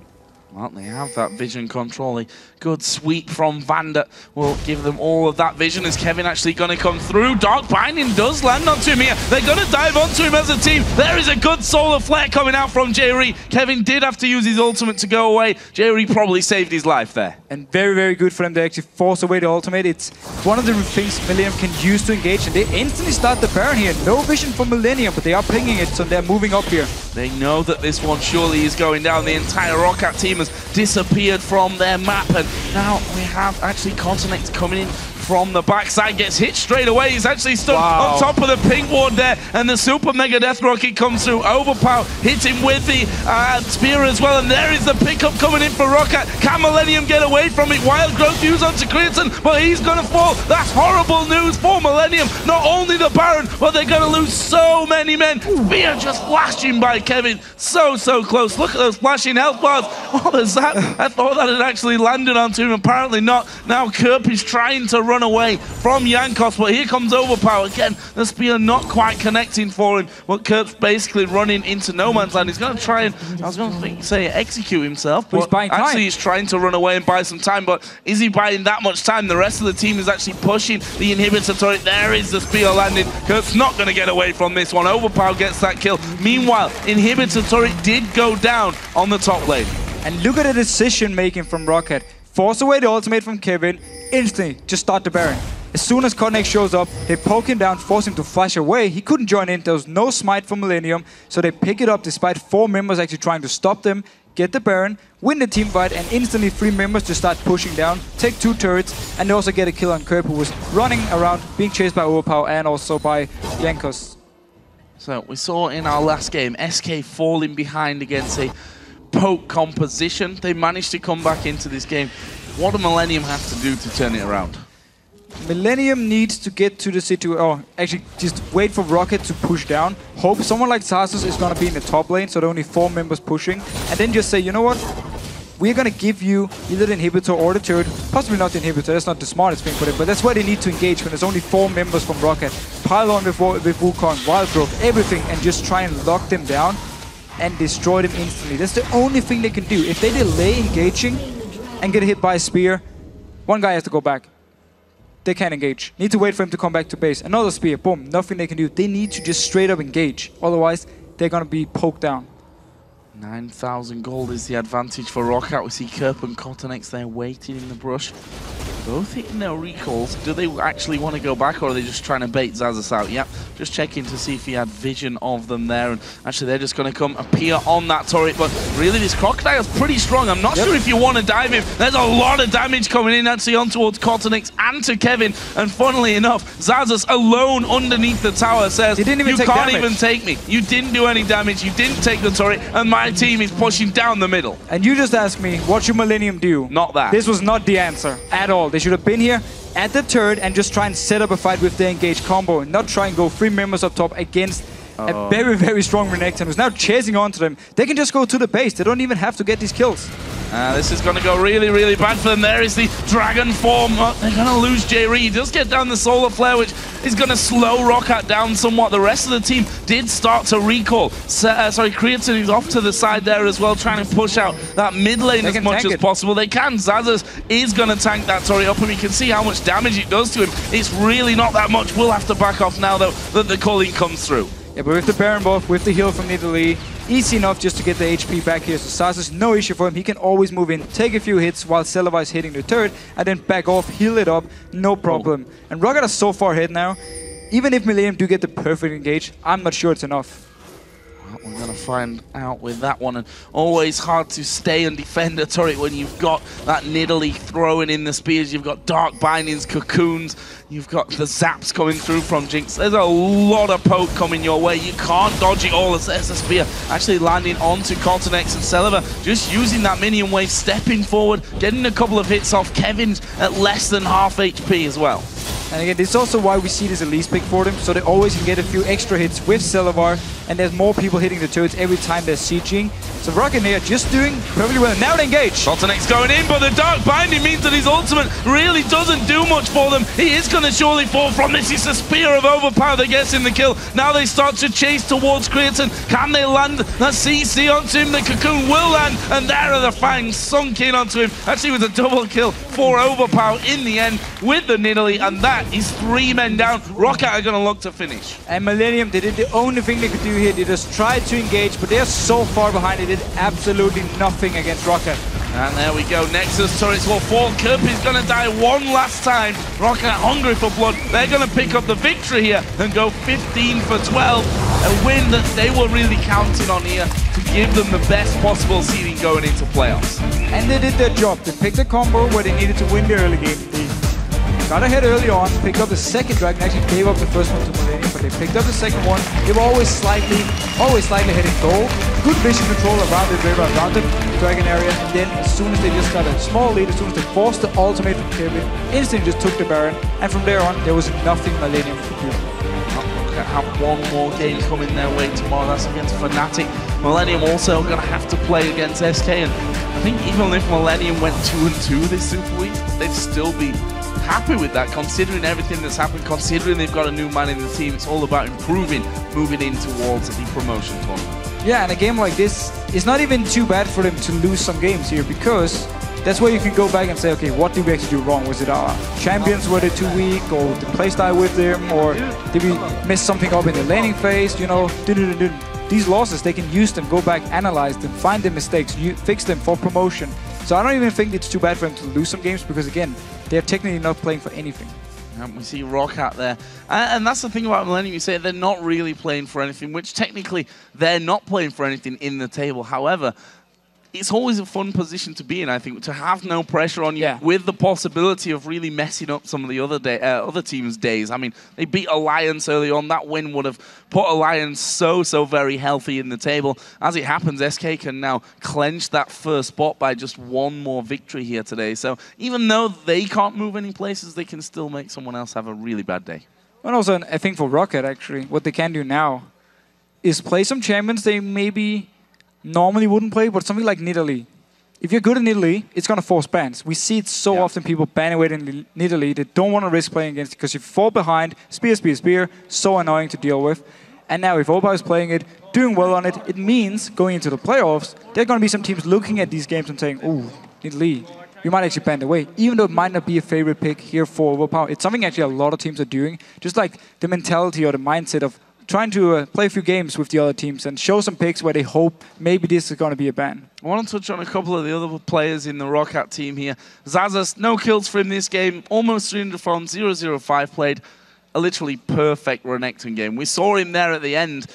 Well, they have that vision control. A good sweep from Vanda will give them all of that vision. Is Kevin actually going to come through? Dark Binding does land onto him here. They're going to dive onto him as a team. There is a good solar flare coming out from Jree. Kevin did have to use his ultimate to go away. Jree probably saved his life there. And very, very good for them to actually force away the ultimate. It's one of the things Millennium can use to engage, and they instantly start the Baron here. No vision for Millennium, but they are pinging it, so they're moving up here. They know that this one surely is going down. The entire ROC team has disappeared from their map, and now we have actually KottenX coming in from the backside, gets hit straight away. He's actually stood on top of the pink ward there, and the super mega death rocket comes through. Overpow hits him with the spear as well, and there is the pickup coming in for Rocket. Can Millennium get away from it? Wild growth used onto Creaton, but he's gonna fall. That's horrible news for Millennium. Not only the Baron, but they're gonna lose so many men. Spear just flashing by Kevin, so close. Look at those flashing health bars. What is that? I thought that had actually landed onto him, apparently not. Now Kerp is trying to run away from Jankos, but here comes Overpow again. The spear not quite connecting for him, but Kerp's basically running into no man's land. He's going to try and, I was going to say execute himself, but he's buying time. Actually he's trying to run away and buy some time, but is he buying that much time? The rest of the team is actually pushing the inhibitor turret. There is the spear landing. Kerp's not going to get away from this one. Overpow gets that kill. Meanwhile, inhibitor turret did go down on the top lane. And look at the decision making from Rocket. Force away the ultimate from Kevin, instantly just start the Baron. As soon as KottenX shows up, they poke him down, force him to flash away. He couldn't join in, there was no smite from Millennium, so they pick it up despite 4 members actually trying to stop them, get the Baron, win the team fight, and instantly 3 members just start pushing down, take 2 turrets, and they also get a kill on Kerp, who was running around, being chased by Overpow and also by Jankos. So we saw in our last game, SK falling behind against a poke composition. They managed to come back into this game. What do Millennium have to do to turn it around? Millennium needs to get to the situation, or actually just wait for Rocket to push down. Hope someone like Xaxus is going to be in the top lane, so there are only 4 members pushing. And then just say, you know what? We're going to give you either the inhibitor or the turret. Possibly not the inhibitor, that's not the smartest thing for them, but that's why they need to engage when there's only 4 members from Rocket. Pile on with Wukong, Wild Growth, everything, and just try and lock them down. and destroy them instantly. That's the only thing they can do. If they delay engaging and get hit by a spear, one guy has to go back. They can't engage. Need to wait for him to come back to base. Another spear, boom, nothing they can do. They need to just straight up engage. Otherwise, they're going to be poked down. 9,000 gold is the advantage for ROC. We see Kerp and KottenX there waiting in the brush. Both hitting their recalls. Do they actually want to go back, or are they just trying to bait Xaxus out? Yep, just checking to see if he had vision of them there. And actually, they're just going to come appear on that turret. But really, this Crocodile's pretty strong. I'm not sure if you want to dive him. There's a lot of damage coming in actually on towards KottenX and to Kevin. And funnily enough, Xaxus alone underneath the tower says, you can't even take me. You didn't do any damage. You didn't take the turret. And my team is pushing down the middle. And you just asked me, what should Millennium do? Not that. This was not the answer at all. They should have been here at the turret and just try and set up a fight with the engaged combo and not try and go 3 members up top against a very, very strong Renekton who's now chasing onto them. They can just go to the base. They don't even have to get these kills. This is going to go really, really bad for them. There is the dragon form. They're going to lose Jree. He does get down the solar flare, which is going to slow ROC down somewhat. The rest of the team did start to recall. Creaton is off to the side there as well, trying to push out that mid lane as much as possible. They can. Xaxus is going to tank that turret up, and we can see how much damage it does to him. It's really not that much. We'll have to back off now, though, that the calling comes through. Yeah, but with the Baron buff, with the heal from Nidalee, easy enough just to get the HP back here. So Xaxus, no issue for him. He can always move in, take a few hits while Celaver is hitting the turret, and then back off, heal it up, no problem. And ROC are so far ahead now. Even if Millennium do get the perfect engage, I'm not sure it's enough. We're going to find out with that one. And always hard to stay and defend a turret when you've got that Nidalee throwing in the spears. You've got dark bindings, cocoons. You've got the zaps coming through from Jinx. There's a lot of poke coming your way. You can't dodge it all. There's a spear actually landing onto KottenX and Celaver. Just using that minion wave, stepping forward, getting a couple of hits off. Kevin's at less than half HP as well. And again, this is also why we see this Elise pick for them, so they always can get a few extra hits with Celaver, and there's more people hitting the turrets every time they're sieging. So ROC and they are just doing perfectly well. Now they engage. KottenX going in, but the Dark Binding means that his ultimate really doesn't do much for them. He is going to surely fall from this. It's a spear of Overpow that gets him the kill. Now they start to chase towards Creaton. Can they land that CC onto him? The cocoon will land, and there are the fangs sunk in onto him. Actually, with a double kill for Overpow in the end with the Nidalee, and that is 3 men down. ROC are going to look to finish. And Millennium, they did the only thing they could do here. They just tried to engage, but they're so far behind. They did absolutely nothing against ROC. And there we go. Nexus turrets will fall. Kerp is going to die one last time. ROC are hungry for blood. They're going to pick up the victory here and go 15 for 12. A win that they were really counting on here to give them the best possible seeding going into playoffs. And they did their job. They picked a combo where they needed to win the early game. They got ahead early on, picked up the second dragon, actually gave up the first one to Millennium, but they picked up the second one. They were always slightly hitting goal. Good vision control around the river, around the dragon area, and then as soon as they just got a small lead, as soon as they forced the ultimate from Kevin, instantly just took the Baron, and from there on, there was nothing Millennium could do. Have one more game coming their way tomorrow. That's against Fnatic. Millennium also going to have to play against SK, and I think even if Millennium went 2-2 this Super Week, they'd still be happy with that, considering everything that's happened, considering they've got a new man in the team. It's all about improving, moving in towards the promotion tournament. Yeah, and a game like this, it's not even too bad for them to lose some games here, because that's where you can go back and say, okay, what did we actually do wrong? Was it our champions, were they too weak, or the playstyle with them, or did we mess something up in the laning phase? You know, these losses, they can use them, go back, analyze them, find the mistakes, fix them for promotion. So I don't even think it's too bad for them to lose some games, because again, they're technically not playing for anything. And we see ROC out there. And that's the thing about Millennium, you say they're not really playing for anything, which technically they're not playing for anything in the table. However, it's always a fun position to be in, I think, to have no pressure on you with the possibility of really messing up some of the other teams' days. I mean, they beat Alliance early on. That win would have put Alliance so very healthy in the table. As it happens, SK can now clench that first spot by just one more victory here today. So even though they can't move any places, they can still make someone else have a really bad day. And also, I think for Rocket, actually, what they can do now is play some champions they maybe normally wouldn't play, but something like Nidalee. If you're good at Nidalee, it's going to force bans. We see it so often, people ban away in Nidalee. They don't want to risk playing against it because if you fall behind, spear, so annoying to deal with. And now if Overpow is playing it, doing well on it, it means going into the playoffs, there are going to be some teams looking at these games and saying, oh, Nidalee, you might actually ban away, even though it might not be a favorite pick here for Overpow. It's something actually a lot of teams are doing, just like the mentality or the mindset of trying to play a few games with the other teams and show some picks where they hope maybe this is going to be a ban. I want to touch on a couple of the other players in the ROC team here. Xaxus, no kills for him this game, almost 300 from 0-0-5 played. A literally perfect Renekton game. We saw him there at the end.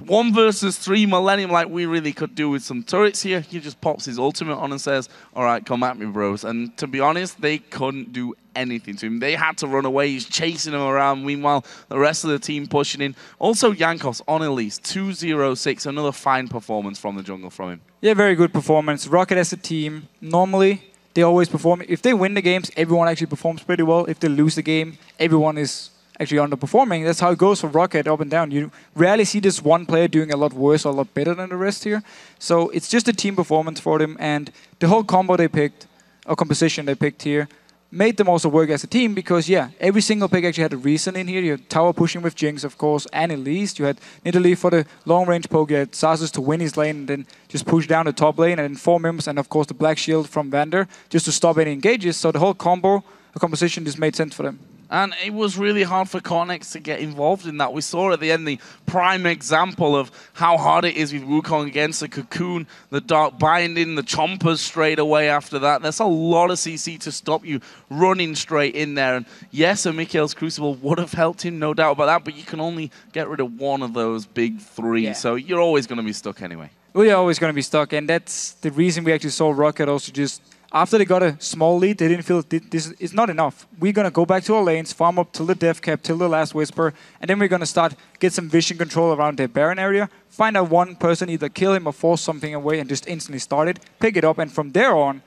1 versus 3 Millennium, like we really could do with some turrets here. He just pops his ultimate on and says, all right, come at me, bros. And to be honest, they couldn't do anything to him. They had to run away. He's chasing him around. Meanwhile, the rest of the team pushing in. Also, Jankos on Elise, 2-0-6. Another fine performance from the jungle from him. Yeah, very good performance. Rocket as a team, normally, they always perform. If they win the games, everyone actually performs pretty well. If they lose the game, everyone is actually underperforming. That's how it goes for Rocket up and down. You rarely see this one player doing a lot worse or a lot better than the rest here. So it's just a team performance for them. And the whole combo they picked, or composition they picked here, made them also work as a team because, yeah, every single pick actually had a reason in here. You had tower pushing with Jinx, of course, and Elise. You had Nidalee for the long-range poke. You had Xaxus to win his lane and then just push down the top lane. And then 4 Mims and, of course, the Black Shield from Vander just to stop any engages. So the whole combo, the composition just made sense for them. And it was really hard for KottenX to get involved in that. We saw at the end the prime example of how hard it is with Wukong against the Cocoon, the Dark Binding, the Chompers straight away after that. There's a lot of CC to stop you running straight in there. And yes, a Mikhail's Crucible would have helped him, no doubt about that, but you can only get rid of one of those big 3. Yeah. So you're always going to be stuck anyway. Well, you're always going to be stuck, and that's the reason we actually saw Rocket also just... After they got a small lead, they didn't feel this is not enough. We're going to go back to our lanes, farm up till the death cap, till the last whisper, and then we're going to start get some vision control around their Baron area, find out one person, either kill him or force something away and just instantly start it, pick it up, and from there on,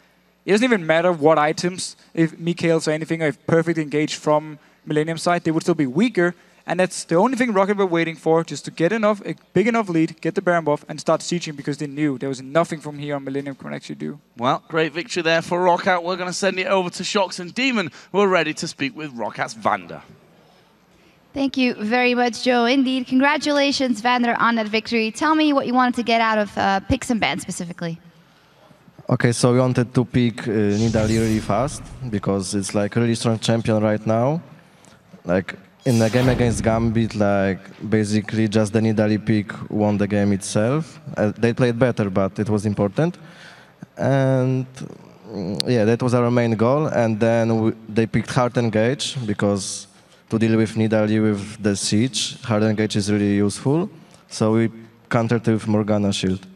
it doesn't even matter what items, if Mikhail's or anything, or if perfect engaged from Millennium side, they would still be weaker. And that's the only thing Rocket were waiting for, just to get enough, a big enough lead, get the Baron buff, and start sieging because they knew there was nothing from here on Millennium could actually do. Well, great victory there for ROC. We're going to send it over to Shox and Demon. We're ready to speak with ROC's Vander. Thank you very much, Joe. Indeed, congratulations, Vander, on that victory. Tell me what you wanted to get out of picks and bans specifically. Okay, so we wanted to pick Nidalee really fast because it's like a really strong champion right now. Like, in the game against Gambit, like basically just the Nidalee pick won the game itself. They played better, but it was important. And yeah, that was our main goal. And then they picked Hard Engage because to deal with Nidalee with the siege, Hard Engage is really useful. So we countered with Morgana Shield.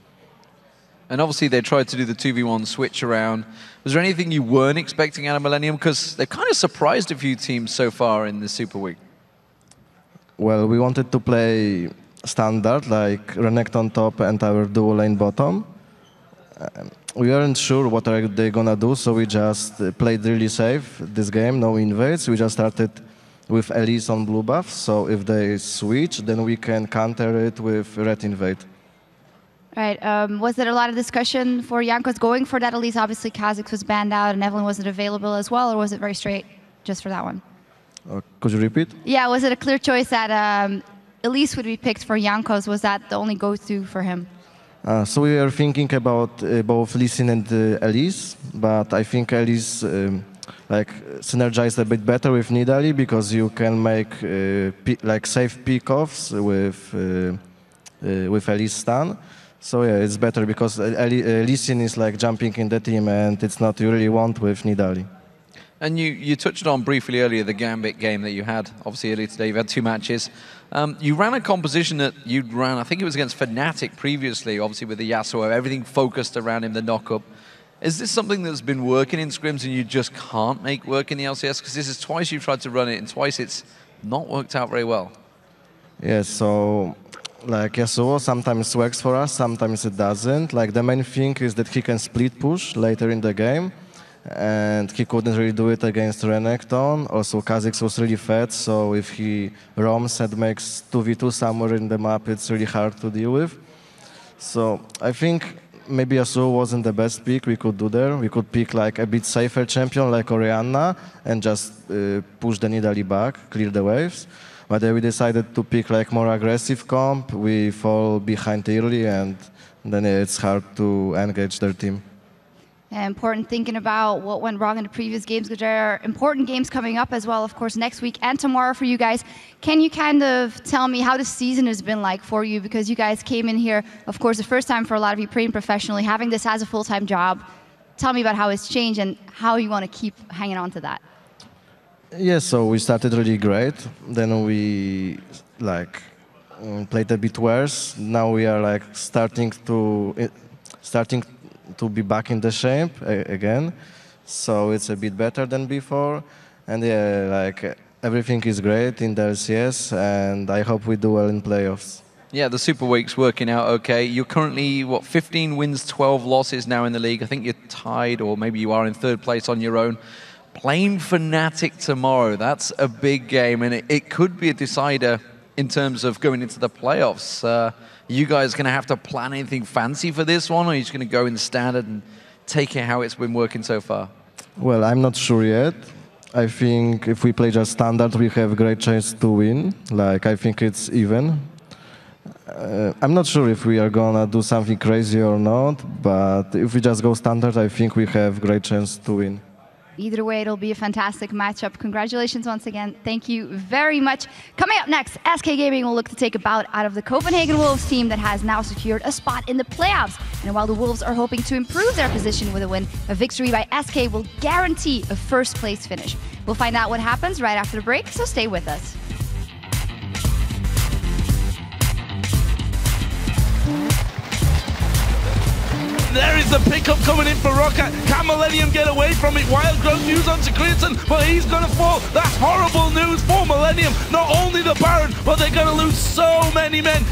And obviously they tried to do the 2v1 switch around. Was there anything you weren't expecting out of Millennium? Because they've kind of surprised a few teams so far in the Super Week. Well, we wanted to play standard, like Renekton top and our duo lane bottom. We weren't sure what are they gonna do, so we just played really safe this game, no invades. We just started with Elise on blue buff, so if they switch, then we can counter it with red invade. Right. Was there a lot of discussion for Jankos going for that Elise? Obviously, Kha'Zix was banned out and Evelyn wasn't available as well, or was it very straight just for that one? Could you repeat? Yeah, was it a clear choice that Elise would be picked for Jankos? Was that the only go-to for him? So we were thinking about both Lee Sin and Elise, but I think Elise like synergized a bit better with Nidalee because you can make like safe pick-offs with Elise stun. So yeah, it's better because Lee Sin is like jumping in the team and it's not you really want with Nidalee. And you touched on briefly earlier the Gambit game that you had. Obviously earlier today you've had 2 matches. You ran a composition that you'd ran, I think it was against Fnatic previously, obviously with the Yasuo, everything focused around him, the knock-up. Is this something that's been working in scrims and you just can't make work in the LCS? Because this is twice you've tried to run it and twice it's not worked out very well. Yeah, so like Yasuo sometimes works for us, sometimes it doesn't. Like the main thing is that he can split push later in the game. And he couldn't really do it against Renekton. Also, Kha'Zix was really fat, so if he roams and makes 2v2 somewhere in the map, it's really hard to deal with. So I think maybe Yasuo wasn't the best pick we could do there. We could pick like a bit safer champion like Orianna and just push the Nidalee back, clear the waves. But we decided to pick like more aggressive comp. We fall behind early, and then it's hard to engage their team. Important thinking about what went wrong in the previous games, because there are important games coming up as well, of course, next week and tomorrow for you guys. Can you kind of tell me how the season has been like for you? Because you guys came in here, of course, the first time for a lot of you playing professionally, having this as a full-time job. Tell me about how it's changed and how you want to keep hanging on to that. Yeah, so we started really great. Then we like played a bit worse. Now we are like starting to be back in the shape again, so it's a bit better than before. And yeah, like everything is great in the LCS, and I hope we do well in playoffs. Yeah, the Super Week's working out okay. You're currently, what, 15 wins, 12 losses now in the league. I think you're tied, or maybe you are in third place on your own. Playing Fnatic tomorrow, that's a big game, and it could be a decider in terms of going into the playoffs. You guys going to have to plan anything fancy for this one, or are you just going to go in standard and take it how it's been working so far? Well, I'm not sure yet. I think if we play just standard, we have a great chance to win. Like, I think it's even. I'm not sure if we are going to do something crazy or not, but if we just go standard, I think we have a great chance to win. Either way, it'll be a fantastic matchup. Congratulations once again. Thank you very much. Coming up next, SK Gaming will look to take a bout out of the Copenhagen Wolves team that has now secured a spot in the playoffs. And while the Wolves are hoping to improve their position with a win, a victory by SK will guarantee a first place finish. We'll find out what happens right after the break, so stay with us. There is the pickup coming in for ROC. Can Millennium get away from it? Wild Growth news onto Creaton, but he's going to fall. That's horrible news for Millennium. Not only the Baron, but they're going to lose so many men.